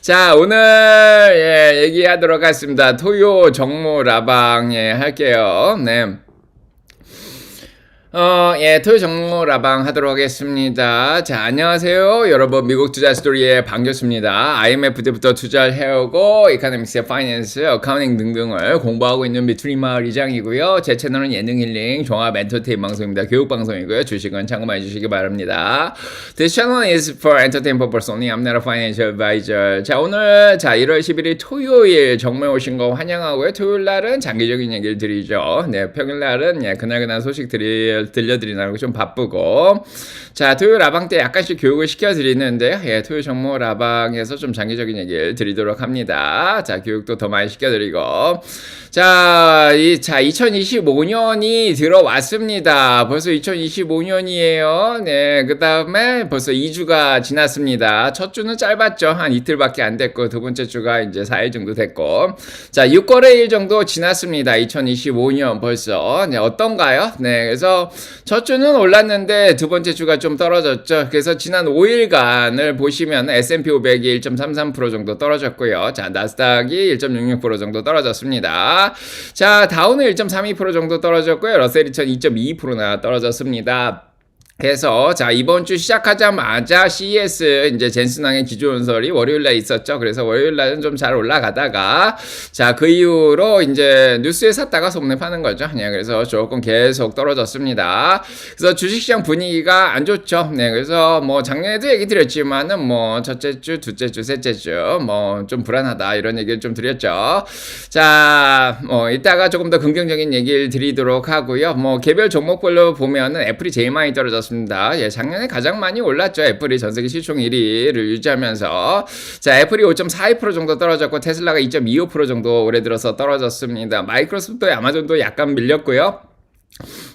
자, 오늘 얘기하도록 하겠습니다. 토요 정모 라방 할게요. 네. 토요 정모 라방 하도록 하겠습니다. 자, 안녕하세요. 여러분, 미국 투자 스토리의 반갑습니다. IMF 때부터 투자를 해오고, 이코노믹스, 파이낸스, 어카운팅 등등을 공부하고 있는 미투리 마을 이장이고요. 제 채널은 예능 힐링, 종합 엔터테인 방송입니다. 교육 방송이고요. 주식은 참고만 해주시기 바랍니다. This channel is for entertainment purpose only. I'm not a financial advisor. 자, 오늘, 1월 11일 토요일 정모에 오신 거 환영하고요. 토요일 날은 장기적인 얘기를 드리죠. 네, 평일 날은 그날 소식 들려드리느라고 좀 바쁘고, 자, 토요일 라방 때 약간씩 교육을 시켜드리는데요. 토요일 정모 라방에서 좀 장기적인 얘기를 드리도록 합니다. 자, 교육도 더 많이 시켜드리고, 자, 2025년이 들어왔습니다. 벌써 2025년이에요. 네, 그 다음에 벌써 2주가 지났습니다. 첫 주는 짧았죠. 한 이틀밖에 안 됐고, 두 번째 주가 이제 4일 정도 됐고, 자, 6거래일 정도 지났습니다. 2025년 벌써. 네, 어떤가요? 네, 그래서 첫 주는 올랐는데 두 번째 주가 좀 떨어졌죠. 그래서 지난 5일간을 보시면 S&P 500이 1.33% 정도 떨어졌고요. 자, 나스닥이 1.66% 정도 떨어졌습니다. 자, 다우는 1.32% 정도 떨어졌고요. 러셀 2000 2.22%나 떨어졌습니다. 그래서 이번 주 시작하자마자 CES 이제 젠슨왕의 기조연설이 월요일날 있었죠. 그래서 월요일날은 좀 잘 올라가다가 그 이후로 이제 뉴스에 샀다가 속내 파는 거죠. 네, 그래서 조금 계속 떨어졌습니다. 그래서 주식시장 분위기가 안 좋죠. 네, 그래서 뭐 작년에도 얘기 드렸지만은 뭐 첫째 주, 둘째 주, 셋째 주 뭐 좀 불안하다 이런 얘기를 좀 드렸죠. 자, 이따가 조금 더 긍정적인 얘기를 드리도록 하고요. 뭐 개별 종목별로 보면은 애플이 제일 많이 떨어졌습니다. 작년에 가장 많이 올랐죠. 애플이 전세계 시총 1위를 유지하면서, 자, 애플이 5.42% 정도 떨어졌고 테슬라가 2.25% 정도 올해 들어서 떨어졌습니다. 마이크로소프트, 아마존도 약간 밀렸고요.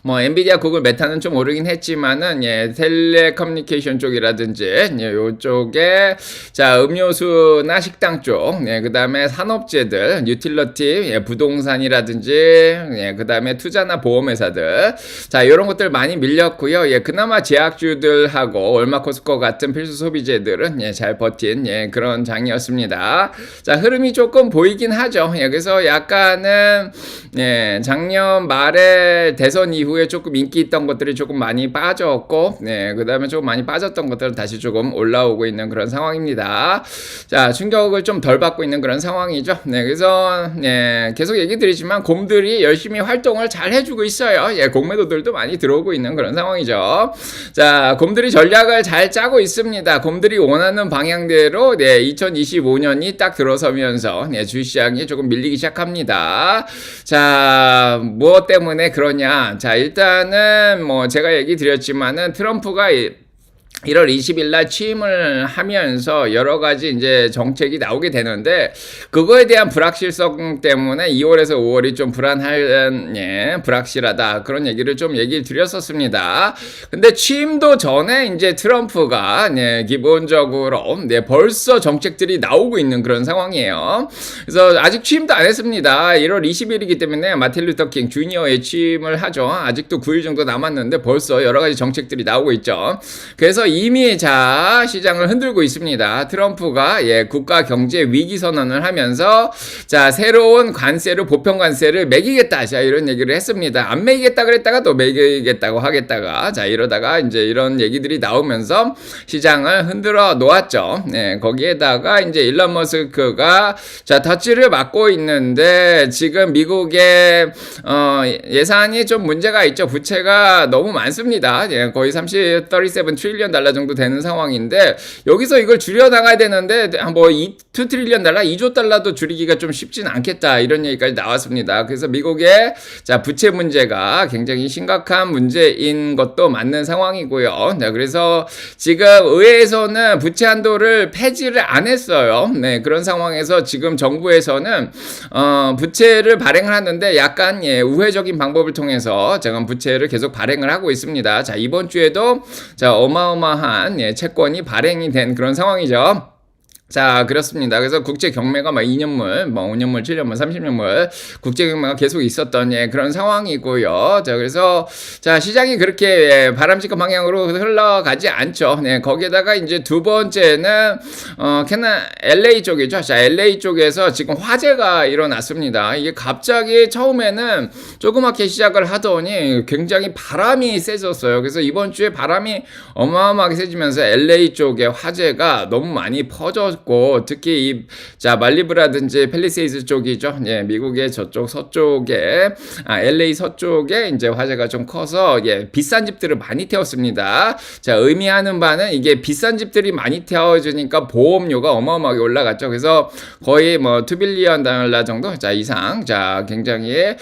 뭐 엔비디아, 구글, 메타는 좀 오르긴 했지만은 텔레커뮤니케이션 쪽이라든지 요쪽에 음료수나 식당 쪽, 그다음에 산업재들, 유틸러티, 부동산이라든지 그다음에 투자나 보험회사들, 요런 것들 많이 밀렸고요. 그나마 제약주들하고 월마코스코 같은 필수 소비재들은 잘 버틴 그런 장이었습니다. 자, 흐름이 조금 보이긴 하죠. 그래서 약간은 작년 말에 대선 이후에 조금 인기 있던 것들이 조금 많이 빠졌고, 그 다음에 조금 많이 빠졌던 것들은 다시 조금 올라오고 있는 그런 상황입니다. 자, 충격을 좀 덜 받고 있는 그런 상황이죠. 그래서 계속 얘기 드리지만 곰들이 열심히 활동을 잘 해주고 있어요. 공매도들도 많이 들어오고 있는 그런 상황이죠. 자, 곰들이 전략을 잘 짜고 있습니다. 곰들이 원하는 방향대로 2025년이 딱 들어서면서 주식시장이 조금 밀리기 시작합니다. 자, 무엇 때문에 그러냐? 자, 일단은 뭐 제가 얘기 드렸지만은 트럼프가 1월 20일 날 취임을 하면서 여러 가지 이제 정책이 나오게 되는데, 그거에 대한 불확실성 때문에 2월에서 5월이 좀 불확실하다. 그런 얘기를 좀 얘기 드렸었습니다. 근데 취임도 전에 이제 트럼프가 기본적으로 벌써 정책들이 나오고 있는 그런 상황이에요. 그래서 아직 취임도 안 했습니다. 1월 20일이기 때문에 마틴 루터 킹 주니어의 취임을 하죠. 아직도 9일 정도 남았는데 벌써 여러 가지 정책들이 나오고 있죠. 그래서 이미 시장을 흔들고 있습니다. 트럼프가 국가 경제 위기 선언을 하면서 새로운 관세를, 보편 관세를 매기겠다, 이런 얘기를 했습니다. 안 매기겠다 그랬다가 또 매기겠다고 하겠다가, 이러다가 이제 이런 얘기들이 나오면서 시장을 흔들어 놓았죠. 거기에다가 이제 일론 머스크가 더치를 맡고 있는데, 지금 미국의 예산이 좀 문제가 있죠. 부채가 너무 많습니다. 거의 37 트릴리언 달러 정도 되는 상황인데, 여기서 이걸 줄여나가야 되는데 뭐 2 트릴리언 달러, 2조 달러도 줄이기가 좀 쉽진 않겠다, 이런 얘기까지 나왔습니다. 그래서 미국의 부채 문제가 굉장히 심각한 문제인 것도 맞는 상황이고요. 그래서 지금 의회에서는 부채 한도를 폐지를 안 했어요. 그런 상황에서 지금 정부에서는 부채를 발행을 하는데 약간 우회적인 방법을 통해서 지금 부채를 계속 발행을 하고 있습니다. 이번 주에도 어마어마한 채권이 발행이 된 그런 상황이죠. 자, 그렇습니다. 그래서 국제 경매가 막 2년물, 뭐 5년물, 7년물, 30년물 국제 경매가 계속 있었던 그런 상황이고요. 자, 그래서 자, 시장이 그렇게 바람직한 방향으로 흘러가지 않죠. 네, 거기에다가 이제 두 번째는 LA 쪽이죠. 자, LA 쪽에서 지금 화재가 일어났습니다. 이게 갑자기 처음에는 조그맣게 시작을 하더니 굉장히 바람이 세졌어요. 그래서 이번 주에 바람이 어마어마하게 세지면서 LA 쪽에 화재가 너무 많이 퍼졌고, 특히 말리브라든지 팰리세이드 쪽이죠. 예, 미국의 저쪽 서쪽에 LA 서쪽에 이제 화재가 좀 커서 비싼 집들을 많이 태웠습니다. 자, 의미하는 바는 이게 비싼 집들이 많이 태워지니까 보험료가 어마어마하게 올라갔죠. 그래서 거의 뭐 $2빌리언 정도 이상 굉장히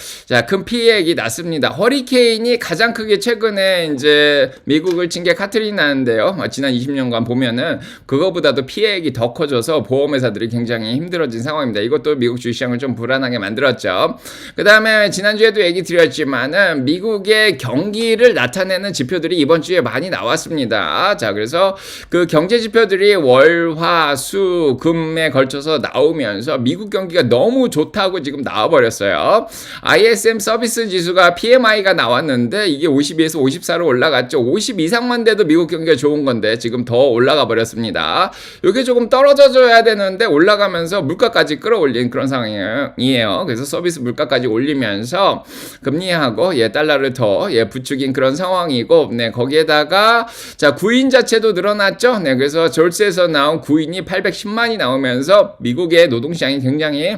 큰 피해액이 났습니다. 허리케인이 가장 크게 최근에 이제 미국을 친 게 카트리나인데요. 지난 20년간 보면은 그거보다도 피해액이 더 커져서 보험회사들이 굉장히 힘들어진 상황입니다. 이것도 미국 주식시장을 좀 불안하게 만들었죠. 그 다음에 지난주에도 얘기 드렸지만은 미국의 경기를 나타내는 지표들이 이번 주에 많이 나왔습니다. 자, 그래서 그 경제 지표들이 월, 화, 수, 금에 걸쳐서 나오면서 미국 경기가 너무 좋다고 지금 나와버렸어요. ISM 서비스 지수가 PMI가 나왔는데 이게 52에서 54로 올라갔죠. 50 이상만 돼도 미국 경기가 좋은 건데 지금 더 올라가 버렸습니다. 이게 조금 떨어져줘야 되는데 올라가면서 물가까지 끌어올린 그런 상황이에요. 그래서 서비스 물가까지 올리면서 금리하고 달러를 더 부추긴 그런 상황이고, 네, 거기에다가 자, 구인 자체도 늘어났죠. 네, 그래서 졸스에서 나온 구인이 810만이 나오면서 미국의 노동시장이 굉장히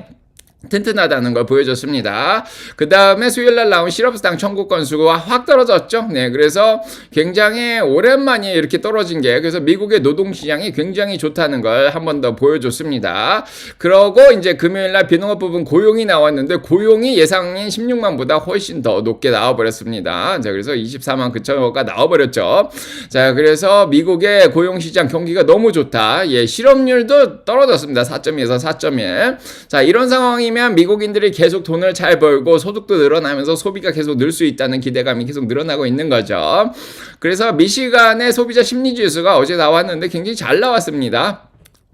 튼튼하다는 걸 보여줬습니다. 그 다음에 수요일날 나온 실업수당 청구 건수가 확 떨어졌죠. 네, 그래서 굉장히 오랜만에 이렇게 떨어진 게, 그래서 미국의 노동시장이 굉장히 좋다는 걸 한 번 더 보여줬습니다. 그러고 이제 금요일날 비농업 부분 고용이 나왔는데 고용이 예상인 16만보다 훨씬 더 높게 나와버렸습니다. 자, 그래서 24만 그쳐가 나와버렸죠. 자, 그래서 미국의 고용시장 경기가 너무 좋다. 실업률도 떨어졌습니다. 4.2에서 4.1. 자, 이런 상황이 면 미국인들이 계속 돈을 잘 벌고 소득도 늘어나면서 소비가 계속 늘 수 있다는 기대감이 계속 늘어나고 있는 거죠. 그래서 미시간의 소비자 심리지수가 어제 나왔는데 굉장히 잘 나왔습니다.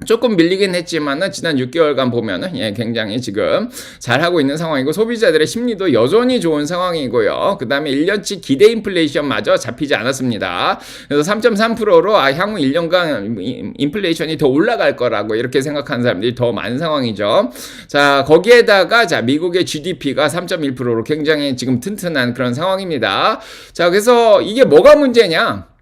조금 밀리긴 했지만은 지난 6개월간 보면은 굉장히 지금 잘하고 있는 상황이고, 소비자들의 심리도 여전히 좋은 상황이고요. 그 다음에 1년치 기대 인플레이션마저 잡히지 않았습니다. 그래서 3.3%로 향후 1년간 인플레이션이 더 올라갈 거라고 이렇게 생각하는 사람들이 더 많은 상황이죠. 자, 거기에다가 미국의 GDP가 3.1%로 굉장히 지금 튼튼한 그런 상황입니다. 자, 그래서 이게 뭐가 문제냐?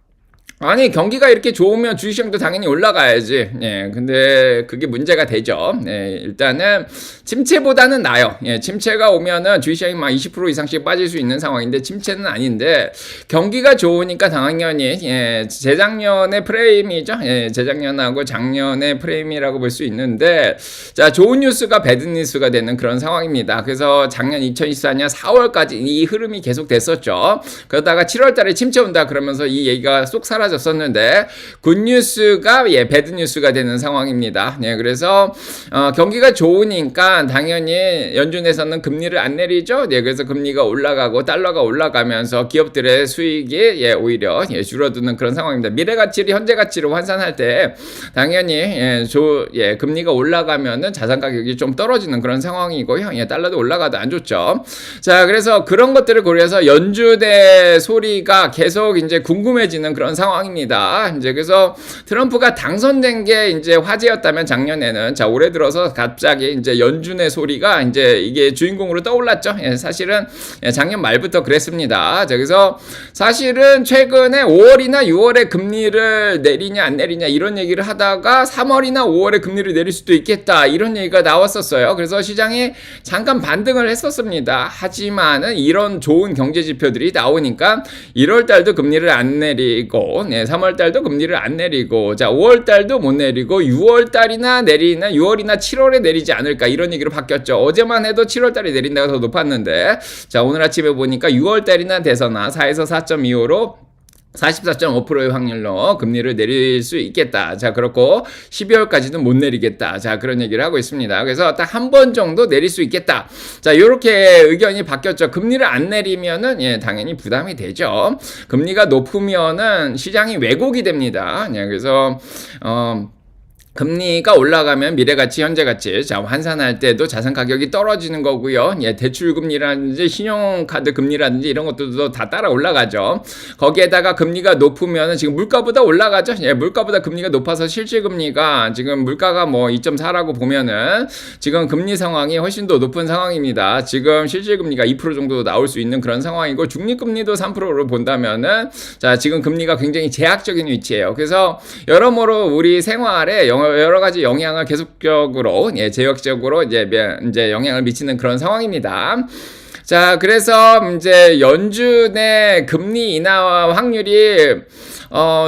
아니, 경기가 이렇게 좋으면 주식시장도 당연히 올라가야지. 근데 그게 문제가 되죠. 일단은 침체보다는 나아요. 침체가 오면은 주식시장이 막 20% 이상씩 빠질 수 있는 상황인데 침체는 아닌데, 경기가 좋으니까 당연히 재작년의 프레임이죠. 재작년하고 작년의 프레임이라고 볼 수 있는데, 자, 좋은 뉴스가 배드 뉴스가 되는 그런 상황입니다. 그래서 작년 2024년 4월까지 이 흐름이 계속 됐었죠. 그러다가 7월달에 침체 온다 그러면서 이 얘기가 쏙 사라졌었는데, 굿뉴스가 배드뉴스가 되는 상황입니다. 그래서 경기가 좋으니까 당연히 연준에서는 금리를 안 내리죠. 그래서 금리가 올라가고 달러가 올라가면서 기업들의 수익이 오히려 줄어드는 그런 상황입니다. 미래가치를 현재가치로 환산할 때 당연히 금리가 올라가면은 자산 가격이 좀 떨어지는 그런 상황이고요. 달러도 올라가도 안 좋죠. 자, 그래서 그런 것들을 고려해서 연준의 소리가 계속 이제 궁금해지는 그런 상황입니다. 이제 그래서 트럼프가 당선된 게 이제 화제였다면 작년에는, 자, 올해 들어서 갑자기 이제 연준의 소리가 이제 이게 주인공으로 떠올랐죠. 사실은 작년 말부터 그랬습니다. 자, 그래서 사실은 최근에 5월이나 6월에 금리를 내리냐 안 내리냐 이런 얘기를 하다가 3월이나 5월에 금리를 내릴 수도 있겠다 이런 얘기가 나왔었어요. 그래서 시장이 잠깐 반등을 했었습니다. 하지만은 이런 좋은 경제 지표들이 나오니까 1월 달도 금리를 안 내리고 3월 달도 금리를 안 내리고, 자, 5월 달도 못 내리고 6월 달이나 내리나 6월이나 7월에 내리지 않을까 이런 얘기로 바뀌었죠. 어제만 해도 7월 달에 내린다가 더 높았는데, 자, 오늘 아침에 보니까 6월 달이나 돼서나 4에서 4.25로 44.5%의 확률로 금리를 내릴 수 있겠다. 자, 그렇고 12월까지는 못 내리겠다. 자, 그런 얘기를 하고 있습니다. 그래서 딱 한 번 정도 내릴 수 있겠다. 자, 요렇게 의견이 바뀌었죠. 금리를 안 내리면은 당연히 부담이 되죠. 금리가 높으면은 시장이 왜곡이 됩니다. 그래서 금리가 올라가면 미래가치, 현재가치, 자, 환산할 때도 자산 가격이 떨어지는 거고요. 예, 대출금리라든지 신용카드 금리라든지 이런 것들도 다 따라 올라가죠. 거기에다가 금리가 높으면 지금 물가보다 올라가죠. 예, 물가보다 금리가 높아서 실질금리가 지금 물가가 뭐 2.4라고 보면은 지금 금리 상황이 훨씬 더 높은 상황입니다. 지금 실질금리가 2% 정도 나올 수 있는 그런 상황이고 중립금리도 3%로 본다면은 자, 지금 금리가 굉장히 제약적인 위치예요. 그래서 여러모로 우리 생활에 여러 가지 영향을 계속적으로 제역적으로 이제 영향을 미치는 그런 상황입니다. 자, 그래서 이제 연준의 금리 인하 확률이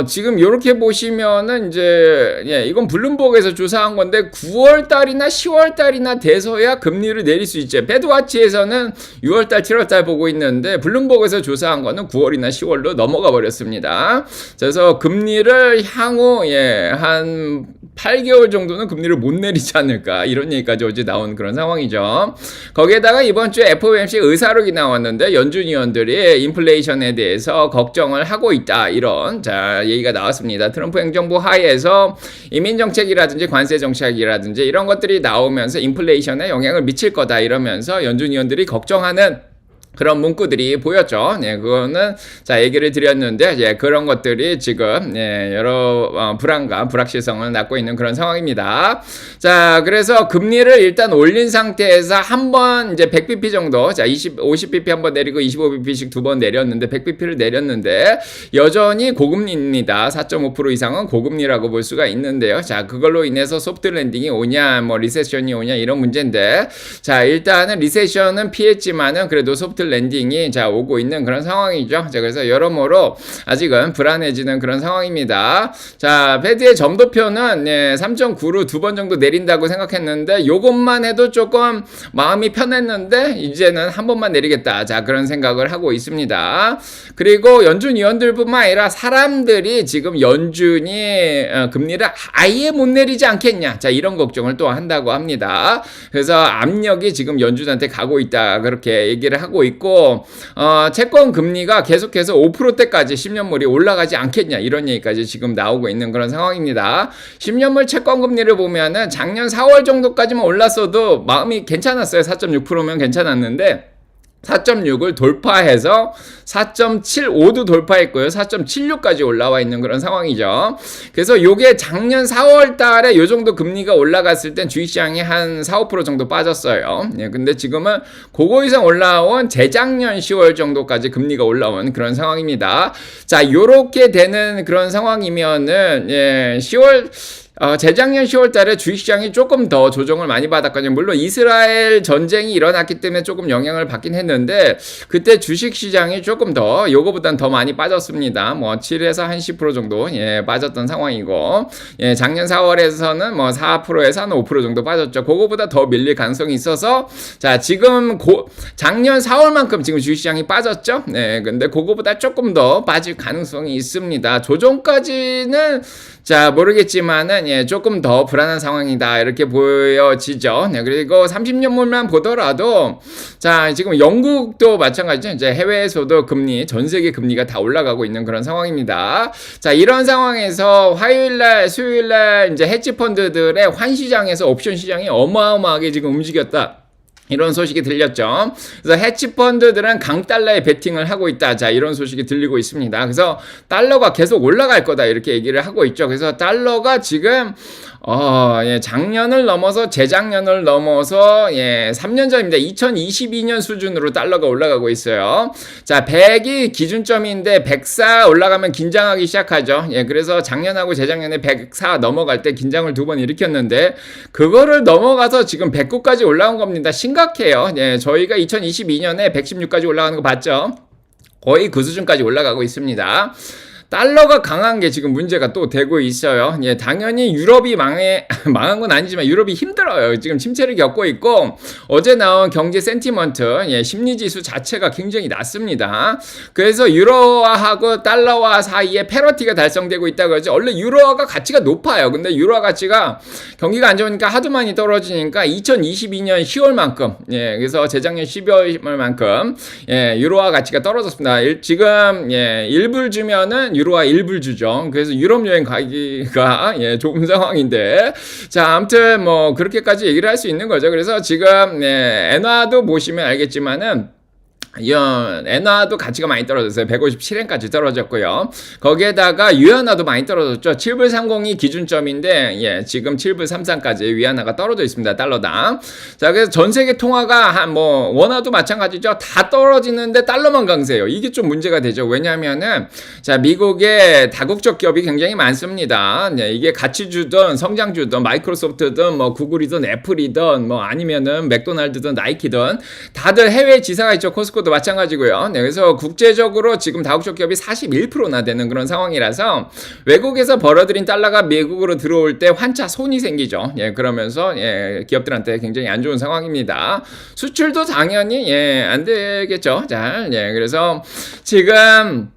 지금 이렇게 보시면은 이제 이건 블룸버그에서 조사한 건데 9월 달이나 10월 달이나 돼서야 금리를 내릴 수 있죠. 배드와치에서는 6월 달, 7월 달 보고 있는데 블룸버그에서 조사한 거는 9월이나 10월로 넘어가 버렸습니다. 그래서 금리를 향후 한 8개월 정도는 금리를 못 내리지 않을까 이런 얘기까지 어제 나온 그런 상황이죠. 거기에다가 이번 주에 FOMC 의사록이 나왔는데 연준 위원들이 인플레이션에 대해서 걱정을 하고 있다 이런 얘기가 나왔습니다. 트럼프 행정부 하에서 이민정책이라든지 관세정책이라든지 이런 것들이 나오면서 인플레이션에 영향을 미칠 거다 이러면서 연준 위원들이 걱정하는 그런 문구들이 보였죠. 그거는 얘기를 드렸는데 그런 것들이 지금 여러 불안감, 불확실성을 낳고 있는 그런 상황입니다. 자, 그래서 금리를 일단 올린 상태에서 한번 이제 100bp 정도, 50bp 한번 내리고 25bp씩 두 번 내렸는데 100bp를 내렸는데 여전히 고금리입니다. 4.5% 이상은 고금리라고 볼 수가 있는데요. 자, 그걸로 인해서 소프트 랜딩이 오냐, 뭐 리세션이 오냐 이런 문제인데 자, 일단은 리세션은 피했지만은 그래도 소프트 랜딩이 오고 있는 그런 상황이죠. 자, 그래서 여러모로 아직은 불안해지는 그런 상황입니다. 자, 페드의 점도표는 3.9로 두 번 정도 내린다고 생각했는데 요것만 해도 조금 마음이 편했는데 이제는 한 번만 내리겠다. 자, 그런 생각을 하고 있습니다. 그리고 연준 위원들뿐만 아니라 사람들이 지금 연준이 금리를 아예 못 내리지 않겠냐. 자, 이런 걱정을 또 한다고 합니다. 그래서 압력이 지금 연준한테 가고 있다. 그렇게 얘기를 하고 있고 채권 금리가 계속해서 5%대까지 10년물이 올라가지 않겠냐 이런 얘기까지 지금 나오고 있는 그런 상황입니다. 10년물 채권 금리를 보면은 작년 4월 정도까지만 올랐어도 마음이 괜찮았어요. 4.6%면 괜찮았는데 4.6을 돌파해서 4.75도 돌파했고요. 4.76까지 올라와 있는 그런 상황이죠. 그래서 요게 작년 4월 달에 요 정도 금리가 올라갔을 땐 주식시장이 한 4, 5% 정도 빠졌어요. 근데 지금은 그거 이상 올라온 재작년 10월 정도까지 금리가 올라온 그런 상황입니다. 자, 요렇게 되는 그런 상황이면은 재작년 10월 달에 주식시장이 조금 더 조정을 많이 받았거든요. 물론 이스라엘 전쟁이 일어났기 때문에 조금 영향을 받긴 했는데 그때 주식시장이 조금 더 요거보단 더 많이 빠졌습니다. 뭐 7에서 한 10% 정도 빠졌던 상황이고 작년 4월에서는 뭐 4%에서 한 5% 정도 빠졌죠. 그거보다 더 밀릴 가능성이 있어서 자, 지금 작년 4월만큼 지금 주식시장이 빠졌죠. 근데 그거보다 조금 더 빠질 가능성이 있습니다. 조정까지는 자, 모르겠지만은 조금 더 불안한 상황이다 이렇게 보여지죠. 그리고 30년물만 보더라도 자, 지금 영국도 마찬가지죠. 이제 해외에서도 금리, 전 세계 금리가 다 올라가고 있는 그런 상황입니다. 자, 이런 상황에서 화요일날, 수요일날 이제 헤지 펀드들의 환 시장에서 옵션 시장이 어마어마하게 지금 움직였다. 이런 소식이 들렸죠. 그래서 헤지펀드들은 강달러에 베팅을 하고 있다. 자, 이런 소식이 들리고 있습니다. 그래서 달러가 계속 올라갈 거다. 이렇게 얘기를 하고 있죠. 그래서 달러가 지금 작년을 넘어서 재작년을 넘어서 3년 전입니다. 2022년 수준으로 달러가 올라가고 있어요. 자, 100이 기준점인데 104 올라가면 긴장하기 시작하죠. 그래서 작년하고 재작년에 104 넘어갈 때 긴장을 두 번 일으켰는데 그거를 넘어가서 지금 109까지 올라온 겁니다. 심각해요. 저희가 2022년에 116까지 올라가는 거 봤죠? 거의 그 수준까지 올라가고 있습니다. 달러가 강한 게 지금 문제가 또 되고 있어요. 당연히 유럽이 망한 건 아니지만 유럽이 힘들어요. 지금 침체를 겪고 있고 어제 나온 경제 센티먼트, 심리지수 자체가 굉장히 낮습니다. 그래서 유로화하고 달러화 사이에 패러티가 달성되고 있다고 하죠. 원래 유로화가 가치가 높아요. 근데 유로화 가치가 경기가 안 좋으니까 하도 많이 떨어지니까 2022년 10월만큼, 그래서 재작년 12월만큼, 유로화 가치가 떨어졌습니다. 지금, 1불 주면은 유로화 1불 주죠. 그래서 유럽 여행 가기가 예, 좋은 상황인데 자, 아무튼 뭐 그렇게까지 얘기를 할 수 있는 거죠. 그래서 지금 예, 엔화도 보시면 알겠지만은 엔화도 가치가 많이 떨어졌어요. 157엔까지 떨어졌고요. 거기에다가 위안화도 많이 떨어졌죠. 7불 30이 기준점인데 예, 지금 7불 33까지 위안화가 떨어져 있습니다. 달러당. 자, 그래서 전 세계 통화가 뭐 원화도 마찬가지죠. 다 떨어지는데 달러만 강세예요. 이게 좀 문제가 되죠. 왜냐하면은 자, 미국의 다국적 기업이 굉장히 많습니다. 예, 이게 가치주든 성장주든 마이크로소프트든 뭐 구글이든 애플이든 뭐 아니면은 맥도날드든 나이키든 다들 해외 지사가 있죠. 코스코도 마찬가지고요. 네, 그래서 국제적으로 지금 다국적 기업이 41%나 되는 그런 상황이라서 외국에서 벌어들인 달러가 미국으로 들어올 때 환차 손이 생기죠. 예, 그러면서 예, 기업들한테 굉장히 안 좋은 상황입니다. 수출도 당연히 예, 안 되겠죠. 자, 예, 그래서 지금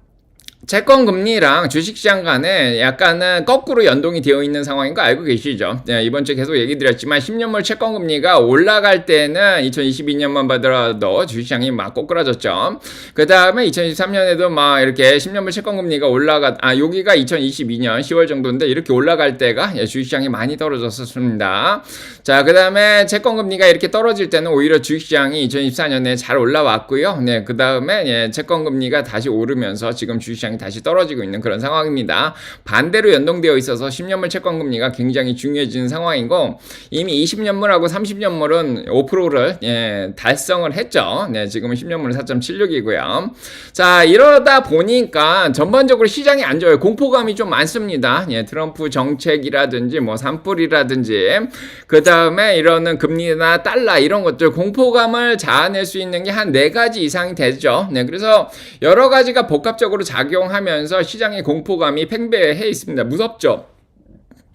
채권 금리랑 주식시장 간에 약간은 거꾸로 연동이 되어 있는 상황인 거 알고 계시죠? 네, 이번 주에 계속 얘기 드렸지만 10년물 채권 금리가 올라갈 때는 2022년만 봐더라도 주식시장이 막 꼬꾸라졌죠. 그 다음에 2023년에도 막 이렇게 10년물 채권 금리가 여기가 2022년 10월 정도인데 이렇게 올라갈 때가 주식시장이 많이 떨어졌었습니다. 자, 그 다음에 채권 금리가 이렇게 떨어질 때는 오히려 주식시장이 2024년에 잘 올라왔고요. 네, 그 다음에 채권 금리가 다시 오르면서 지금 주식시장이 다시 떨어지고 있는 그런 상황입니다. 반대로 연동되어 있어서 10년물 채권 금리가 굉장히 중요해지는 상황이고 이미 20년물하고 30년물은 5%를 예, 달성을 했죠. 네, 지금은 10년물은 4.76이고요. 자, 이러다 보니까 전반적으로 시장이 안 좋아요. 공포감이 좀 많습니다. 예, 트럼프 정책이라든지 뭐 산불이라든지 그 다음에 이러는 금리나 달러 이런 것들 공포감을 자아낼 수 있는 게 한 4가지 이상이 되죠. 네, 그래서 여러 가지가 복합적으로 작용하면서 시장의 공포감이 팽배해 있습니다. 무섭죠?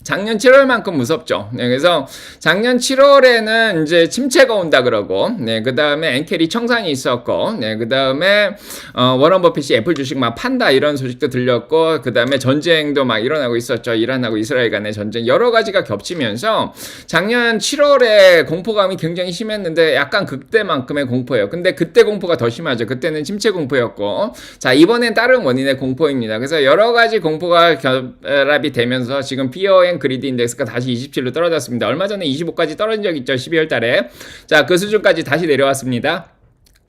작년 7월만큼 무섭죠. 네, 그래서 작년 7월에는 이제 침체가 온다 그러고, 네, 그 다음에 엔켈이 청산이 있었고, 네, 그 다음에 워런 버핏이 애플 주식 막 판다 이런 소식도 들렸고, 그 다음에 전쟁도 막 일어나고 있었죠. 이란하고 이스라엘 간의 전쟁 여러 가지가 겹치면서 작년 7월에 공포감이 굉장히 심했는데 약간 그때만큼의 공포예요. 근데 그때 공포가 더 심하죠. 그때는 침체 공포였고, 자, 이번엔 다른 원인의 공포입니다. 그래서 여러 가지 공포가 결합이 되면서 지금 피어 그리드 인덱스가 다시 27로 떨어졌습니다. 얼마 전에 25까지 떨어진 적 있죠. 12월 달에. 자, 그 수준까지 다시 내려왔습니다.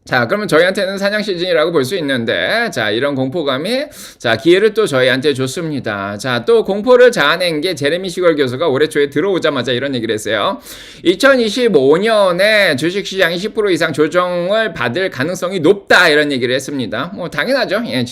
자, 그러면 저희한테는 사냥 시즌이라고 볼 수 있는데, 자, 이런 공포감이, 자, 기회를 또 저희한테 줬습니다. 자, 또 공포를 자아낸 게 제레미 시걸 교수가 올해 초에 들어오자마자 이런 얘기를 했어요. 2025년에 주식시장이 10% 이상 조정을 받을 가능성이 높다, 이런 얘기를 했습니다. 뭐, 당연하죠. 예,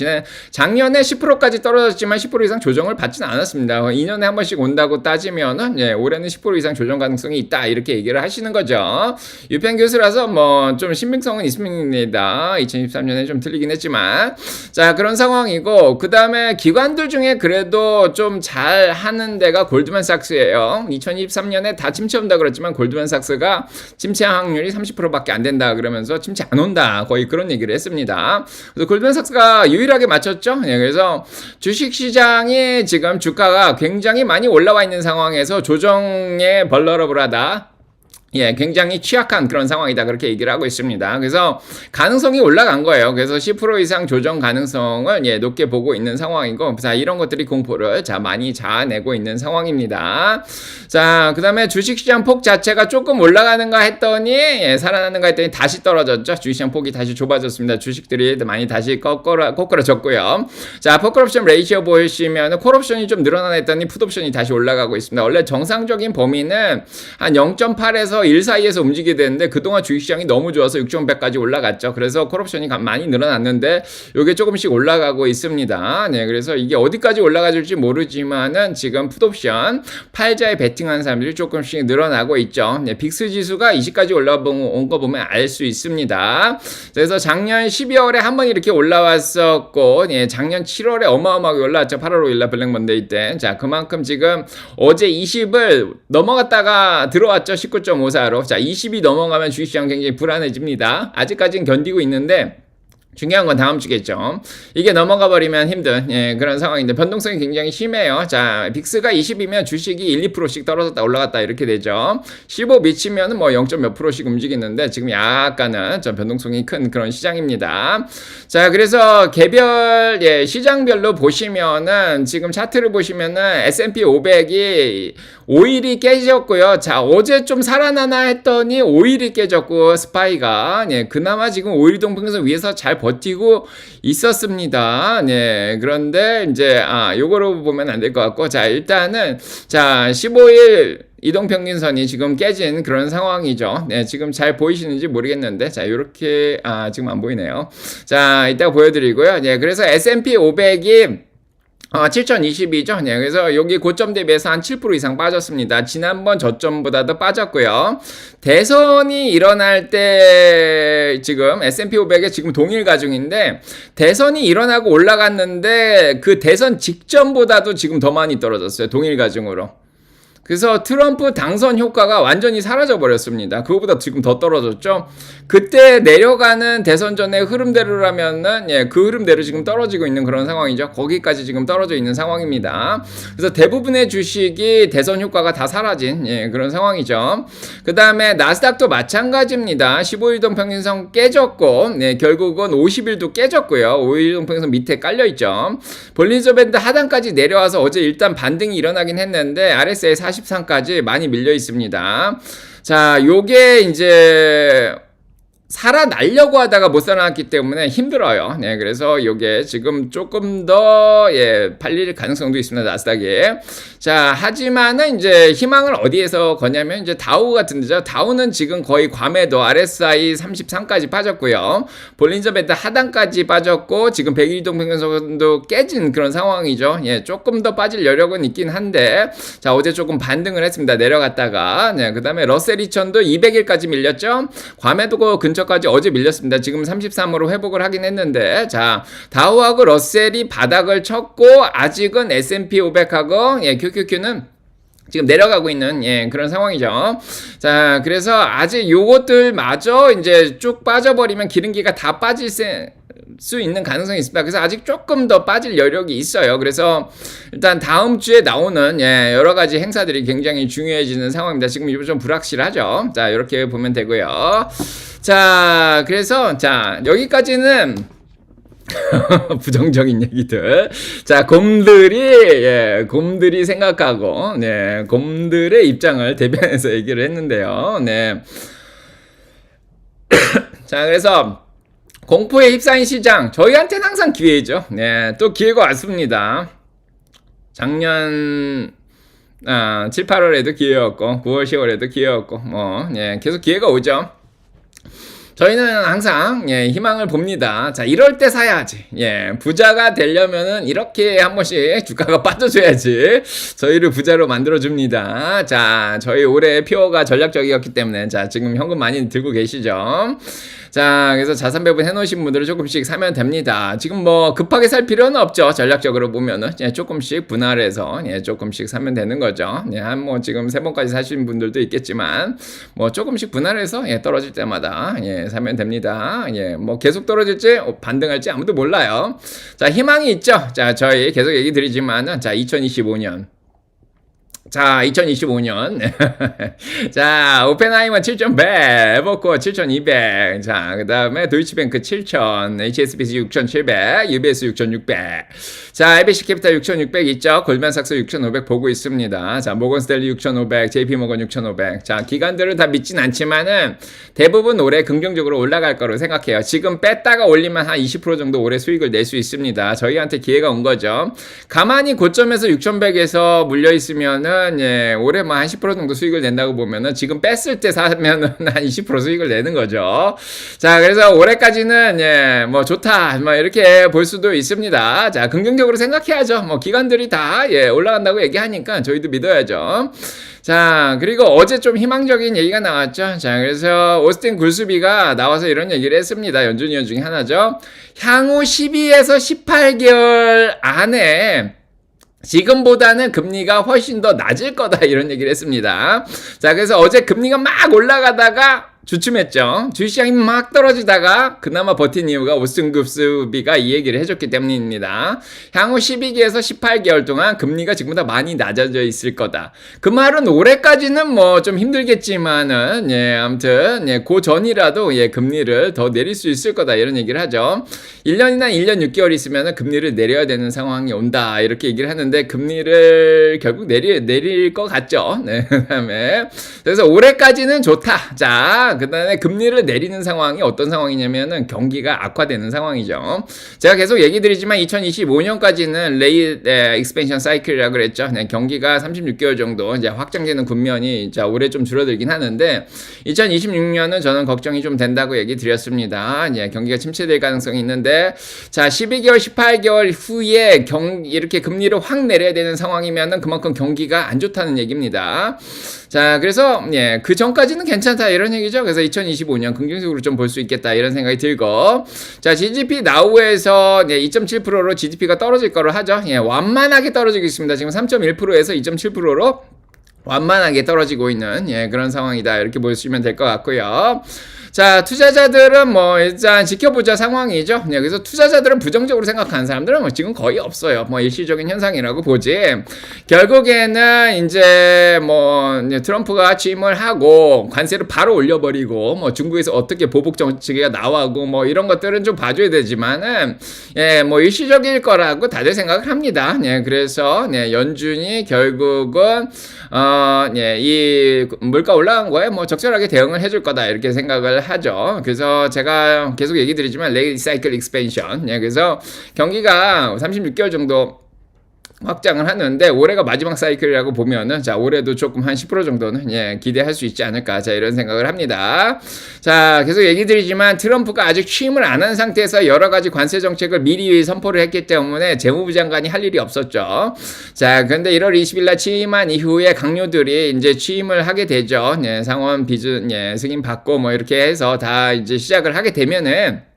작년에 10%까지 떨어졌지만 10% 이상 조정을 받지는 않았습니다. 2년에 한 번씩 온다고 따지면은, 예, 올해는 10% 이상 조정 가능성이 있다, 이렇게 얘기를 하시는 거죠. 유펜 교수라서 뭐, 좀 신빙성은 있습니다. 2023년에 좀 틀리긴 했지만 자, 그런 상황이고 그 다음에 기관들 중에 그래도 좀 잘 하는 데가 골드만삭스예요. 2023년에 다 침체 온다 그랬지만 골드만삭스가 침체 확률이 30%밖에 안 된다 그러면서 침체 안 온다 거의 그런 얘기를 했습니다. 그래서 골드만삭스가 유일하게 맞췄죠. 네, 그래서 주식시장이 지금 주가가 굉장히 많이 올라와 있는 상황에서 조정에 벌러러블하다, 예, 굉장히 취약한 그런 상황이다. 그렇게 얘기를 하고 있습니다. 그래서 가능성이 올라간 거예요. 그래서 10% 이상 조정 가능성을 예, 높게 보고 있는 상황이고, 자, 이런 것들이 공포를 자, 많이 자아내고 있는 상황입니다. 자, 그 다음에 주식시장 폭 자체가 조금 올라가는가 했더니, 예, 살아나는가 했더니 다시 떨어졌죠. 주식시장 폭이 다시 좁아졌습니다. 주식들이 많이 다시 꼬꾸라졌고요. 자, 풋옵션 레이시오 보시면 콜옵션이 좀 늘어나나 했더니 풋옵션이 다시 올라가고 있습니다. 원래 정상적인 범위는 한 0.8에서 1 사이에서 움직이게 되는데 그동안 주식시장이 너무 좋아서 6.100까지 올라갔죠. 그래서 콜옵션이 많이 늘어났는데 이게 조금씩 올라가고 있습니다. 네, 그래서 이게 어디까지 올라가줄지 모르지만은 지금 풋옵션 팔자에 베팅하는 사람들이 조금씩 늘어나고 있죠. 네, 빅스 지수가 20까지 올라온 거 보면 알 수 있습니다. 그래서 작년 12월에 한번 이렇게 올라왔었고, 예, 작년 7월에 어마어마하게 올라왔죠. 8월 5일날 블랙 먼데이 때. 자, 그만큼 지금 어제 20을 넘어갔다가 들어왔죠. 19.54로. 자, 20이 넘어가면 주식시장 굉장히 불안해집니다. 아직까지는 견디고 있는데 중요한 건 다음 주겠죠. 이게 넘어가 버리면 힘든 그런 상황인데 변동성이 굉장히 심해요. 자, 빅스가 20이면 주식이 1, 2%씩 떨어졌다 올라갔다 이렇게 되죠. 15 미치면은 뭐 0. 몇 %씩 움직이는데 지금 약간은 좀 변동성이 큰 그런 시장입니다. 자, 그래서 개별 시장별로 보시면은 지금 차트를 보시면은 S&P 500이 5일이 깨졌고요. 자, 어제 좀 살아나나 했더니 5일이 깨졌고 스파이가 그나마 지금 5일 동평선 위에서 잘 버티고 있었습니다. 그런데 이제 요거로 보면 안 될 것 같고, 자, 일단은 자 15일 이동평균선이 지금 깨진 그런 상황이죠. 지금 잘 보이시는지 모르겠는데, 자, 요렇게, 지금 안 보이네요. 자, 이따가 보여드리고요. 그래서 S&P 500이 7022죠. 그래서 여기 고점 대비해서 한 7% 이상 빠졌습니다. 지난번 저점보다도 빠졌고요. 대선이 일어날 때 지금 S&P 500에 지금 동일 가중인데 대선이 일어나고 올라갔는데 그 대선 직전보다도 지금 더 많이 떨어졌어요. 동일 가중으로. 그래서 트럼프 당선 효과가 완전히 사라져 버렸습니다. 그거보다 지금 더 떨어졌죠. 그때 내려가는 대선 전의 흐름대로라면은 그 흐름대로 지금 떨어지고 있는 그런 상황이죠. 거기까지 지금 떨어져 있는 상황입니다. 그래서 대부분의 주식이 대선 효과가 다 사라진 그런 상황이죠. 그 다음에 나스닥도 마찬가지입니다. 15일 동평균선 깨졌고 결국은 50일도 깨졌고요. 5일 동평균선 밑에 깔려 있죠. 볼린저 밴드 하단까지 내려와서 어제 일단 반등이 일어나긴 했는데 RSI 43까지 많이 밀려 있습니다. 자, 요게 이제 살아나려고 하다가 못 살아났기 때문에 힘들어요. 그래서 요게 지금 조금 더 팔릴 가능성도 있습니다. 나스닥이. 자, 하지만은 이제 희망을 어디에서 거냐면 이제 다우 같은 데죠. 다우는 지금 거의 과매도 RSI 33까지 빠졌고요. 볼린저 밴드 하단까지 빠졌고 지금 100일 이동 평균선도 깨진 그런 상황이죠. 조금 더 빠질 여력은 있긴 한데, 자, 어제 조금 반등을 했습니다. 내려갔다가. 그다음에 러셀 2000도 200일까지 밀렸죠. 과매도 근처까지 어제 밀렸습니다. 지금 33으로 회복을 하긴 했는데, 자, 다우하고 러셀이 바닥을 쳤고 아직은 S&P 500하고 QQQ는 지금 내려가고 있는 그런 상황이죠. 자, 그래서 아직 요것들마저 이제 쭉 빠져버리면 기름기가 다 빠질 수 있는 가능성이 있습니다. 그래서 아직 조금 더 빠질 여력이 있어요. 그래서 일단 다음 주에 나오는 여러 가지 행사들이 굉장히 중요해지는 상황입니다. 지금 이거 좀 불확실하죠. 자, 이렇게 보면 되고요. 자, 그래서 자, 여기까지는 부정적인 얘기들. 자, 곰들이 생각하고, 곰들의 입장을 대변해서 얘기를 했는데요. 자, 그래서 공포에 휩싸인 시장, 저희한테는 항상 기회죠. 또 기회가 왔습니다. 작년 7, 8월에도 기회였고 9월, 10월에도 기회였고 계속 기회가 오죠. 저희는 항상 희망을 봅니다. 자, 이럴 때 사야지. 부자가 되려면은 이렇게 한 번씩 주가가 빠져줘야지 저희를 부자로 만들어줍니다. 자, 저희 올해 피오가 전략적이었기 때문에 자, 지금 현금 많이 들고 계시죠. 자, 그래서 자산 배분 해놓으신 분들은 조금씩 사면 됩니다. 지금 뭐 급하게 살 필요는 없죠. 전략적으로 보면은 조금씩 분할해서 조금씩 사면 되는 거죠. 한 뭐 지금 3번까지 사시는 분들도 있겠지만 뭐 조금씩 분할해서 떨어질 때마다 사면 됩니다. 뭐 계속 떨어질지 반등할지 아무도 몰라요. 자, 희망이 있죠. 자, 저희 계속 얘기 드리지만은 자, 2025년. 자, 2025년. 자, 오펜하이머 7,100, 에버코어 7,200. 자, 그 다음에 도이치뱅크 7,000, HSBC 6,700, UBS 6,600. 자, ABC 캐피탈 6,600 있죠? 골드만삭스 6,500 보고 있습니다. 자, 모건스탠리 6,500, JP모건 6,500. 자, 기관들을 다 믿진 않지만은 대부분 올해 긍정적으로 올라갈 거로 생각해요. 지금 뺐다가 올리면 한 20% 정도 올해 수익을 낼 수 있습니다. 저희한테 기회가 온 거죠. 가만히 고점에서 6,100에서 물려 있으면은 올해 뭐 한 10% 정도 수익을 낸다고 보면은 지금 뺐을 때 사면은 한 20% 수익을 내는 거죠. 자, 그래서 올해까지는 뭐 좋다, 뭐 이렇게 볼 수도 있습니다. 자, 긍정적으로 생각해야죠. 뭐 기관들이 다 올라간다고 얘기하니까 저희도 믿어야죠. 자, 그리고 어제 좀 희망적인 얘기가 나왔죠. 자, 그래서 오스틴 굴수비가 나와서 이런 얘기를 했습니다. 연준위원 중에 하나죠. 향후 12에서 18개월 안에 지금보다는 금리가 훨씬 더 낮을 거다 이런 얘기를 했습니다. 자, 그래서 어제 금리가 막 올라가다가 주춤했죠. 주식시장이 막 떨어지다가 그나마 버틴 이유가 오스팅급수비가 이 얘기를 해줬기 때문입니다. 향후 12개에서 18개월 동안 금리가 지금보다 많이 낮아져 있을 거다. 그 말은 올해까지는 뭐 좀 힘들겠지만은 아무튼 그 전이라도 금리를 더 내릴 수 있을 거다 이런 얘기를 하죠. 1년이나 1년 6개월 있으면은 금리를 내려야 되는 상황이 온다 이렇게 얘기를 하는데 금리를 결국 내릴 것 같죠. 네, 그다음에 그래서 올해까지는 좋다. 자, 그다음에 금리를 내리는 상황이 어떤 상황이냐면은 경기가 악화되는 상황이죠. 제가 계속 얘기 드리지만 2025년까지는 익스펜션 사이클이라고 그랬죠. 네, 경기가 36개월 정도 이제 확장되는 국면이 자, 올해 좀 줄어들긴 하는데 2026년은 저는 걱정이 좀 된다고 얘기 드렸습니다. 경기가 침체될 가능성이 있는데 자, 12개월, 18개월 후에 이렇게 금리를 확 내려야 되는 상황이면은 그만큼 경기가 안 좋다는 얘기입니다. 자, 그래서 그 전까지는 괜찮다 이런 얘기죠. 그래서 2025년 긍정적으로 좀 볼 수 있겠다 이런 생각이 들고, 자, GDP 나우에서 2.7%로 GDP가 떨어질 거로 하죠. 완만하게 떨어지고 있습니다. 지금 3.1%에서 2.7%로 완만하게 떨어지고 있는 그런 상황이다 이렇게 보시면 될 것 같고요. 자, 투자자들은 뭐 일단 지켜보자 상황이죠. 그래서 투자자들은 부정적으로 생각하는 사람들은 뭐 지금 거의 없어요. 뭐 일시적인 현상이라고 보지. 결국에는 이제 뭐 트럼프가 취임을 하고 관세를 바로 올려버리고 뭐 중국에서 어떻게 보복 정책이 나와고 뭐 이런 것들은 좀 봐줘야 되지만은 뭐 일시적일 거라고 다들 생각을 합니다. 그래서 연준이 결국은 이 물가 올라간 거에 뭐 적절하게 대응을 해줄 거다 이렇게 생각을 하죠. 그래서 제가 계속 얘기 드리지만 레이트 사이클 익스펜션. 그래서 경기가 36개월 정도 확장을 하는데 올해가 마지막 사이클이라고 보면은 자, 올해도 조금 한 10% 정도는 기대할 수 있지 않을까 자 이런 생각을 합니다. 자, 계속 얘기 드리지만 트럼프가 아직 취임을 안 한 상태에서 여러 가지 관세 정책을 미리 선포를 했기 때문에 재무부 장관이 할 일이 없었죠. 자, 그런데 1월 20일 날 취임한 이후에 강요들이 이제 취임을 하게 되죠. 상원 비준 승인 받고 뭐 이렇게 해서 다 이제 시작을 하게 되면은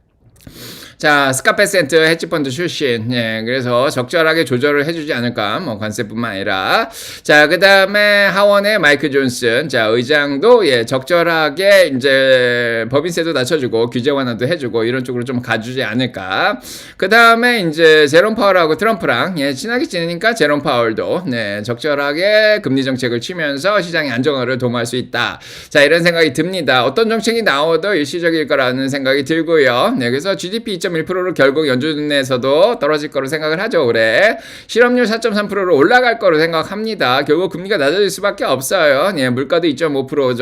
자, 스카페센트 헤지펀드 출신. 그래서 적절하게 조절을 해주지 않을까. 뭐, 관세뿐만 아니라. 자, 그 다음에 하원의 마이크 존슨. 자, 의장도, 적절하게 이제 법인세도 낮춰주고, 규제 완화도 해주고, 이런 쪽으로 좀 가주지 않을까. 그 다음에 이제 제롬 파월하고 트럼프랑, 친하게 지내니까 제롬 파월도, 적절하게 금리 정책을 치면서 시장의 안정화를 도모할 수 있다. 자, 이런 생각이 듭니다. 어떤 정책이 나와도 일시적일 거라는 생각이 들고요. 그래서 GDP 2.1%로 결국 연준에서도 떨어질 거로 생각을 하죠. 올해 실업률 4.3%로 올라갈 거로 생각합니다. 결국 금리가 낮아질 수밖에 없어요. 물가도 2.5%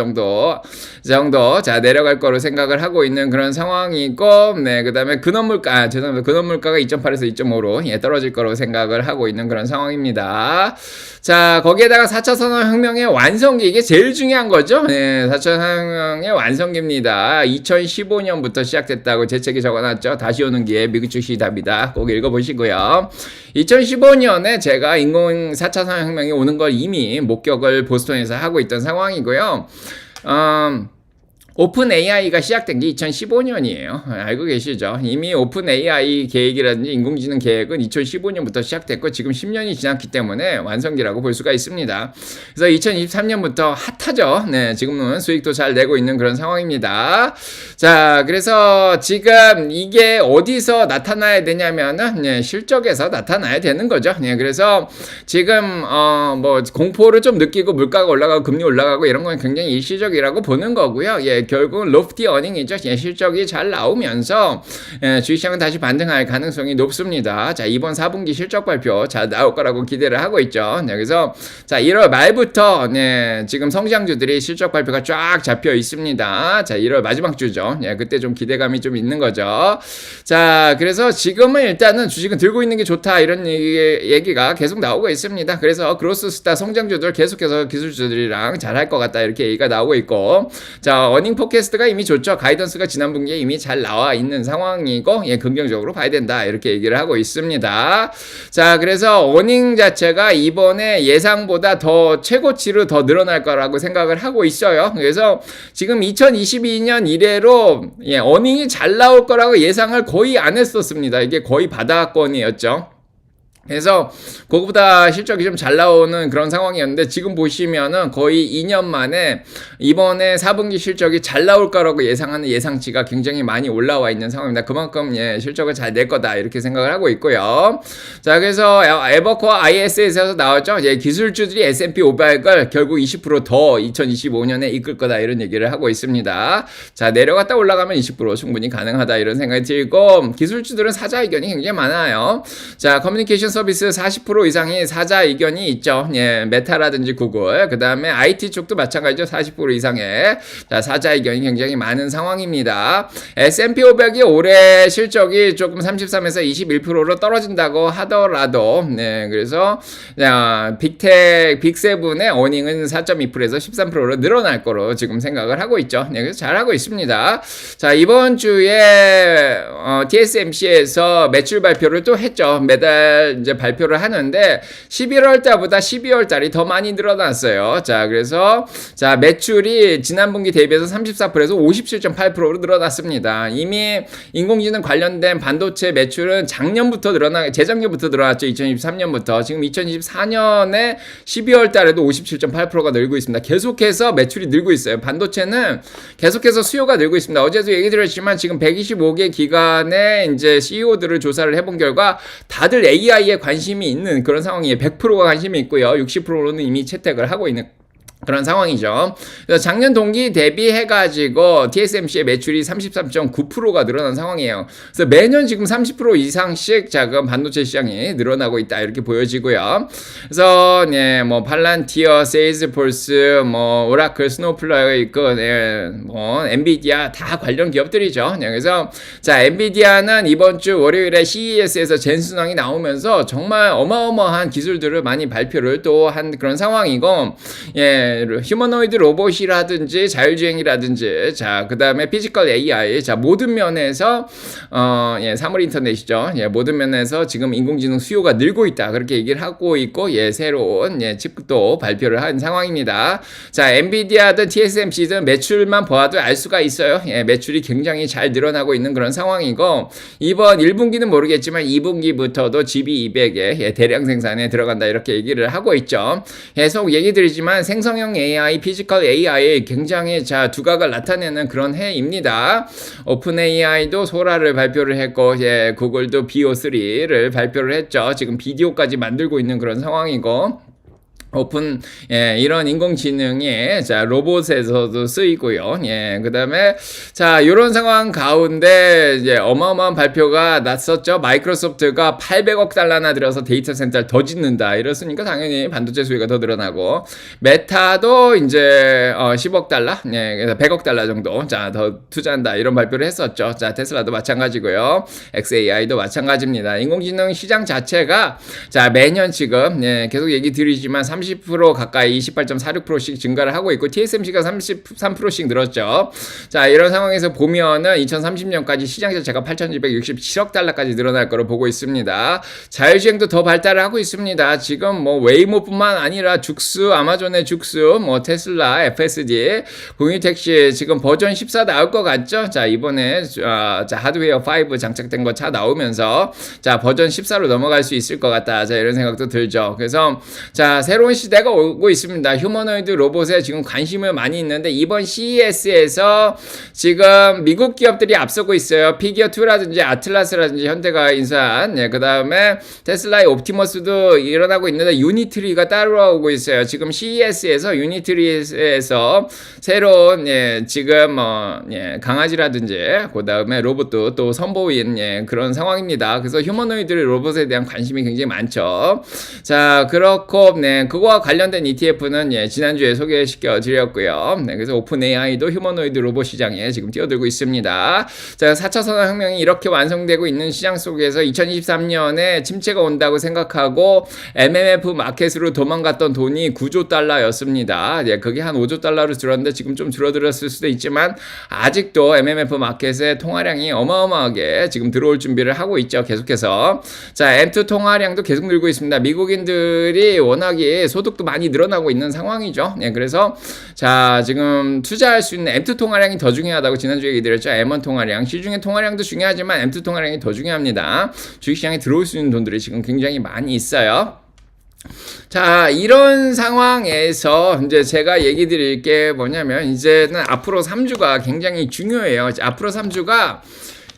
정도 자 내려갈 거로 생각을 하고 있는 그런 상황이고, 그다음에 근원물가 근원물가가 2.8에서 2.5로 떨어질 거로 생각을 하고 있는 그런 상황입니다. 자, 거기에다가 4차 산업혁명의 완성기, 이게 제일 중요한 거죠. 4차 산업혁명의 완성기입니다. 2015년부터 시작됐다고 제 책에 적어놨죠. 다시 오는 기회 미국 주식 답이다. 꼭 읽어보시고요. 2015년에 제가 인공 4차 산업혁명이 오는 걸 이미 목격을 보스턴에서 하고 있던 상황이고요. 오픈 AI가 시작된 게 2015년이에요. 알고 계시죠? 이미 오픈 AI 계획이라든지 인공지능 계획은 2015년부터 시작됐고 지금 10년이 지났기 때문에 완성기라고 볼 수가 있습니다. 그래서 2023년부터 핫하죠. 지금은 수익도 잘 내고 있는 그런 상황입니다. 자, 그래서 지금 이게 어디서 나타나야 되냐면은 실적에서 나타나야 되는 거죠. 그래서 지금 뭐 공포를 좀 느끼고 물가가 올라가고 금리 올라가고 이런 건 굉장히 일시적이라고 보는 거고요. 결국은 로프티 어닝이죠. 실적이 잘 나오면서 주식시장은 다시 반등할 가능성이 높습니다. 자, 이번 4분기 실적 발표 잘 나올 거라고 기대를 하고 있죠. 그래서 자, 1월 말부터 지금 성장주들이 실적 발표가 쫙 잡혀 있습니다. 자, 1월 마지막 주죠. 그때 좀 기대감이 좀 있는 거죠. 자, 그래서 지금은 일단은 주식은 들고 있는 게 좋다 이런 얘기가 계속 나오고 있습니다. 그래서 그로스 스타 성장주들 계속해서 기술주들이랑 잘할 것 같다 이렇게 얘기가 나오고 있고, 자, 어닝 포캐스트가 이미 좋죠. 가이던스가 지난 분기에 이미 잘 나와 있는 상황이고, 긍정적으로 봐야 된다 이렇게 얘기를 하고 있습니다. 자, 그래서 어닝 자체가 이번에 예상보다 더 최고치로 더 늘어날 거라고 생각을 하고 있어요. 그래서 지금 2022년 이래로 어닝이 잘 나올 거라고 예상을 거의 안 했었습니다. 이게 거의 바닥권이었죠. 그래서 그거보다 실적이 좀 잘 나오는 그런 상황이었는데 지금 보시면은 거의 2년 만에 이번에 4분기 실적이 잘 나올 거라고 예상하는 예상치가 굉장히 많이 올라와 있는 상황입니다. 그만큼 실적을 잘 낼 거다 이렇게 생각을 하고 있고요. 자, 그래서 에버코어 IS에서 나왔죠. 기술주들이 S&P 500을 결국 20%더 2025년에 이끌 거다 이런 얘기를 하고 있습니다. 자, 내려갔다 올라가면 20% 충분히 가능하다 이런 생각이 들고, 기술주들은 사자 의견이 굉장히 많아요. 자, 커뮤니케이션 서비스 40% 이상이 사자 의견이 있죠. 메타라든지 구글, 그 다음에 IT 쪽도 마찬가지죠. 40% 이상의 사자 의견이 굉장히 많은 상황입니다. S&P 500이 올해 실적이 조금 33에서 21%로 떨어진다고 하더라도, 그래서 빅7의 어닝은 4.2%에서 13%로 늘어날 거로 지금 생각을 하고 있죠. 그래서 잘하고 있습니다. 자, 이번 주에 TSMC에서 매출 발표를 또 했죠. 매달 이제 발표를 하는데 11월 달보다 12월 달이 더 많이 늘어났어요. 자, 그래서 매출이 지난 분기 대비해서 34%에서 57.8%로 늘어났습니다. 이미 인공지능 관련된 반도체 매출은 재작년부터 늘어났죠. 2023년부터. 지금 2024년에 12월 달에도 57.8%가 늘고 있습니다. 계속해서 매출이 늘고 있어요. 반도체는 계속해서 수요가 늘고 있습니다. 어제도 얘기 드렸지만 지금 125개 기관의 이제 CEO들을 조사를 해본 결과 다들 AI에 관심이 있는 그런 상황이에요. 100%가 관심이 있고요. 60%는 이미 채택을 하고 있는 그런 상황이죠. 그래서 작년 동기 대비해가지고 TSMC의 매출이 33.9%가 늘어난 상황이에요. 그래서 매년 지금 30% 이상씩 자금 반도체 시장이 늘어나고 있다 이렇게 보여지고요. 그래서 뭐 팔란티어, 세일즈포스, 뭐 오라클, 스노우플라이크, 뭐 엔비디아 다 관련 기업들이죠. 그래서 엔비디아는 이번 주 월요일에 CES에서 젠슨왕이 나오면서 정말 어마어마한 기술들을 많이 발표를 또 한 그런 상황이고, 휴머노이드 로봇이라든지 자율주행이라든지, 그 다음에 피지컬 AI, 모든 면에서 사물 인터넷이죠. 모든 면에서 지금 인공지능 수요가 늘고 있다 그렇게 얘기를 하고 있고, 새로운 칩도 발표를 한 상황입니다. 엔비디아든 TSMC든 매출만 보아도 알 수가 있어요. 매출이 굉장히 잘 늘어나고 있는 그런 상황이고, 이번 1분기는 모르겠지만 2분기부터도 GB200의 대량 생산에 들어간다 이렇게 얘기를 하고 있죠. 계속 얘기 드리지만 생성형 AI, 피지컬 AI 굉장히 두각을 나타내는 그런 해입니다. 오픈 AI도 소라를 발표를 했고, 구글도 BO3를 발표를 했죠. 지금 비디오까지 만들고 있는 그런 상황이고, 오픈 이런 인공지능이 로봇에서도 쓰이고요. 그 다음에 이런 상황 가운데 어마어마한 발표가 났었죠. 마이크로소프트가 800억 달러나 들여서 데이터 센터를 더 짓는다 이랬으니까 당연히 반도체 수요가 더 늘어나고, 메타도 이제 10억 달러, 그래서 100억 달러 정도 더 투자한다 이런 발표를 했었죠. 테슬라도 마찬가지고요. XAI도 마찬가지입니다. 인공지능 시장 자체가 매년 지금 계속 얘기 드리지만 30% 가까이 28.46%씩 증가를 하고 있고, TSMC가 33%씩 늘었죠. 이런 상황에서 보면은 2030년까지 시장 자체가 8,267억 달러까지 늘어날 거로 보고 있습니다. 자율주행도 더 발달을 하고 있습니다. 지금 뭐 웨이모뿐만 아니라 죽수, 아마존의 죽수, 뭐 테슬라, FSD, 공유택시 지금 버전 14 나올 것 같죠? 이번에 하드웨어 5 장착된 거 차 나오면서 버전 14로 넘어갈 수 있을 것 같다. 이런 생각도 들죠. 그래서 새로운 시대가 오고 있습니다. 휴머노이드 로봇에 지금 관심을 많이 있는데, 이번 CES에서 지금 미국 기업들이 앞서고 있어요. 피겨2라든지 아틀라스라든지 현대가 인수한, 그 다음에 테슬라의 옵티머스도 일어나고 있는데 유니트리가 따라오고 있어요. 지금 CES에서 유니트리에서 새로운 지금 강아지라든지 그 다음에 로봇도 또 선보인 그런 상황입니다. 그래서 휴머노이드 로봇에 대한 관심이 굉장히 많죠. 그렇고 그거와 관련된 ETF는 지난주에 소개시켜 드렸고요. 그래서 오픈 AI도 휴머노이드 로봇 시장에 지금 뛰어들고 있습니다. 4차 산업혁명이 이렇게 완성되고 있는 시장 속에서 2023년에 침체가 온다고 생각하고 MMF 마켓으로 도망갔던 돈이 9조 달러였습니다. 그게 한 5조 달러로 줄었는데 지금 좀 줄어들었을 수도 있지만 아직도 MMF 마켓에 통화량이 어마어마하게 지금 들어올 준비를 하고 있죠. 계속해서 M2 통화량도 계속 늘고 있습니다. 미국인들이 워낙에 게 소득도 많이 늘어나고 있는 상황이죠. 네, 그래서 자, 지금 투자할 수 있는 M2 통화량이 더 중요하다고 지난주에 얘기 드렸죠. M1 통화량, 시중의 통화량도 중요하지만 M2 통화량이 더 중요합니다. 주식시장에 들어올 수 있는 돈들이 지금 굉장히 많이 있어요. 자, 이런 상황에서 이제 제가 얘기 드릴 게 뭐냐면, 이제는 앞으로 3주가 굉장히 중요해요. 앞으로 3주가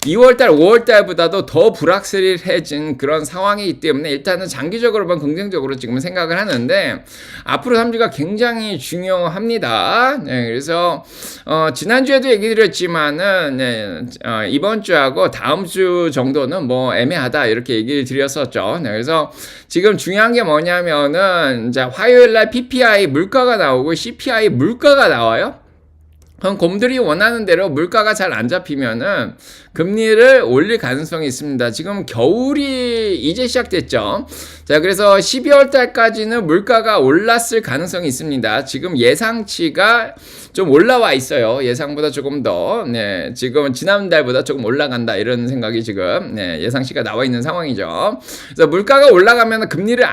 2월달, 5월달보다도 더 불확실해진 그런 상황이기 때문에 일단은 장기적으로만 긍정적으로 지금 생각을 하는데, 앞으로 3주가 굉장히 중요합니다. 네, 그래서 지난주에도 얘기 드렸지만은 네, 이번 주하고 다음 주 정도는 뭐 애매하다 이렇게 얘기를 드렸었죠. 네, 그래서 지금 중요한 게 뭐냐면은 자, 화요일날 PPI 물가가 나오고 CPI 물가가 나와요. 그럼 곰들이 원하는 대로 물가가 잘 안 잡히면은 금리를 올릴 가능성이 있습니다. 지금 겨울이 이제 시작됐죠. 자, 그래서 12월 달까지는 물가가 올랐을 가능성이 있습니다. 지금 예상치가 좀 올라와 있어요. 예상보다 조금 더. 네, 지금 지난달보다 조금 올라간다 이런 생각이 지금 네, 예상치가 나와 있는 상황이죠. 그래서 물가가 올라가면 금리를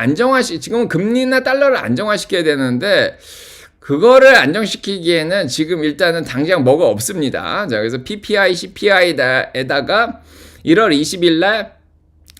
지금은 금리나 달러를 안정화시켜야 되는데 그거를 안정시키기에는 지금 일단은 당장 뭐가 없습니다. 자, 그래서 PPI, CPI에다가 1월 20일 날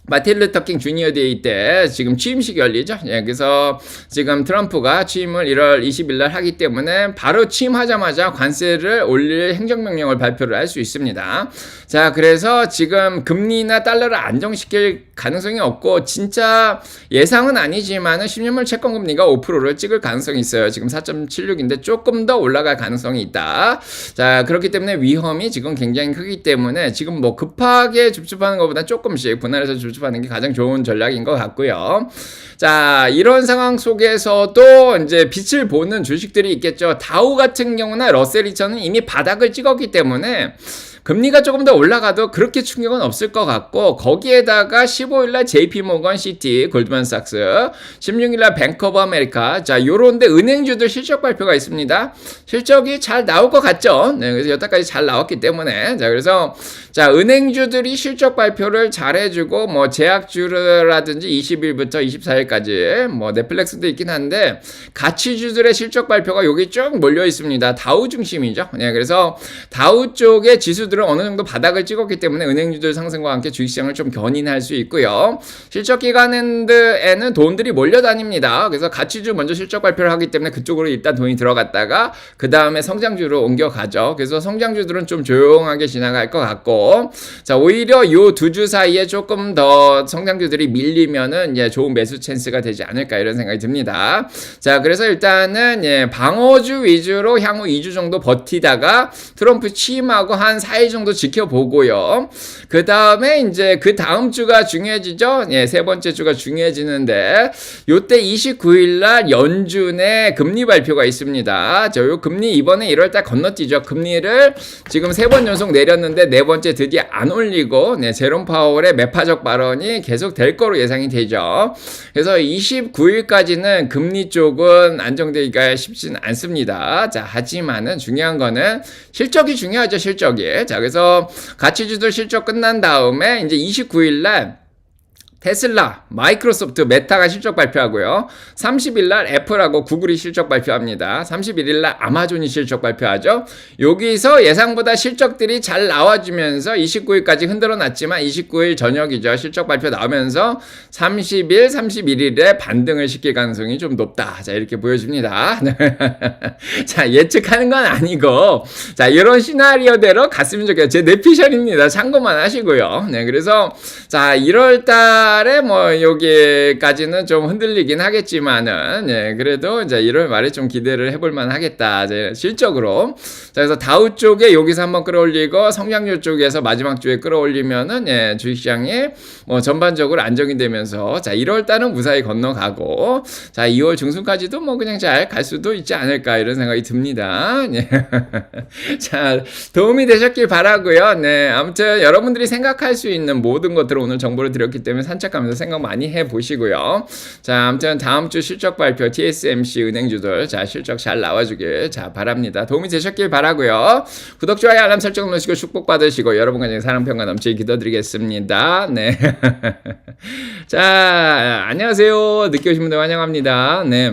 마틴 루터킹 주니어 데이 때 지금 취임식이 열리죠. 예, 그래서 지금 트럼프가 취임을 1월 20일 날 하기 때문에 바로 취임하자마자 관세를 올릴 행정명령을 발표를 할 수 있습니다. 자, 그래서 지금 금리나 달러를 안정시킬 가능성이 없고 진짜 예상은 아니지만은 10년물 채권금리가 5%를 찍을 가능성이 있어요. 지금 4.76인데 조금 더 올라갈 가능성이 있다. 자, 그렇기 때문에 위험이 지금 굉장히 크기 때문에 지금 뭐 급하게 줍줍하는 것보다 조금씩 분할해서 줍줍하는 게 가장 좋은 전략인 것 같고요. 자, 이런 상황 속에서도 이제 빛을 보는 주식들이 있겠죠. 다우 같은 경우나 러셀 2000은 이미 바닥을 찍었기 때문에 금리가 조금 더 올라가도 그렇게 충격은 없을 것 같고, 거기에다가 15일날 JP모건, 시티, 골드만삭스, 16일날 뱅크 오브 아메리카, 자, 요런데 은행주들 실적 발표가 있습니다. 실적이 잘 나올 것 같죠? 네, 그래서 여태까지 잘 나왔기 때문에. 자, 그래서, 자, 은행주들이 실적 발표를 잘 해주고, 뭐, 제약주라든지 20일부터 24일까지, 뭐, 넷플릭스도 있긴 한데, 가치주들의 실적 발표가 여기 쭉 몰려 있습니다. 다우 중심이죠. 네, 그래서 다우 쪽의 지수들 어느 정도 바닥을 찍었기 때문에 은행주들 상승과 함께 주식시장을 좀 견인할 수 있고요. 실적 기관에는 돈들이 몰려다닙니다. 그래서 가치주 먼저 실적 발표를 하기 때문에 그쪽으로 일단 돈이 들어갔다가 그 다음에 성장주로 옮겨가죠. 그래서 성장주들은 좀 조용하게 지나갈 것 같고, 자, 오히려 요 두 주 사이에 조금 더 성장주들이 밀리면은 예, 좋은 매수 찬스가 되지 않을까 이런 생각이 듭니다. 자, 그래서 일단은 예, 방어주 위주로 향후 2주 정도 버티다가 트럼프 취임하고 한 4일 정도 지켜보고요. 그 다음에 이제 그 다음 주가 중요해지죠. 예, 세 번째 주가 중요해지는데 요때 29일날 연준의 금리 발표가 있습니다. 저 요 금리 이번에 1월달 건너뛰죠. 금리를 지금 3번 연속 내렸는데 네 번째 드디어 안 올리고 네, 제롬 파월의 매파적 발언이 계속 될 거로 예상이 되죠. 그래서 29일까지는 금리 쪽은 안정되기가 쉽지는 않습니다. 자, 하지만은 중요한 거는 실적이 중요하죠. 실적이. 자, 그래서 가치주들 실적 끝난 다음에 이제 29일 날 테슬라, 마이크로소프트, 메타가 실적 발표하고요. 30일 날 애플하고 구글이 실적 발표합니다. 31일 날 아마존이 실적 발표하죠. 여기서 예상보다 실적들이 잘 나와주면서 29일까지 흔들어 놨지만 29일 저녁이죠. 실적 발표 나오면서 30일, 31일에 반등을 시킬 가능성이 좀 높다. 자, 이렇게 보여줍니다. 자, 예측하는 건 아니고, 자, 이런 시나리오대로 갔으면 좋겠어요. 제 내피셜입니다. 참고만 하시고요. 네, 그래서, 자, 1월달 뭐 여기까지는 좀 흔들리긴 하겠지만은 예, 그래도 이제 1월 말에 좀 기대를 해볼만 하겠다. 이제 실적으로. 자, 그래서 다우 쪽에 여기서 한번 끌어올리고 성장률 쪽에서 마지막 주에 끌어올리면은 예, 주식시장이 뭐 전반적으로 안정이 되면서 자, 1월 달은 무사히 건너가고 자, 2월 중순까지도 뭐 그냥 잘 갈 수도 있지 않을까 이런 생각이 듭니다. 예. 자, 도움이 되셨길 바라고요. 네, 아무튼 여러분들이 생각할 수 있는 모든 것들을 오늘 정보를 드렸기 때문에 산책하면서 생각 많이 해보시고요. 자, 아무튼 다음 주 실적 발표 TSMC 은행주들 자, 실적 잘 나와주길 자, 바랍니다. 도움이 되셨길 바라고요. 구독, 좋아요, 알람 설정 누르시고 축복받으시고 여러분 가정에 사랑 평화 넘치게 기도드리겠습니다. 네. 자, 안녕하세요. 늦게 오신 분들 환영합니다. 네.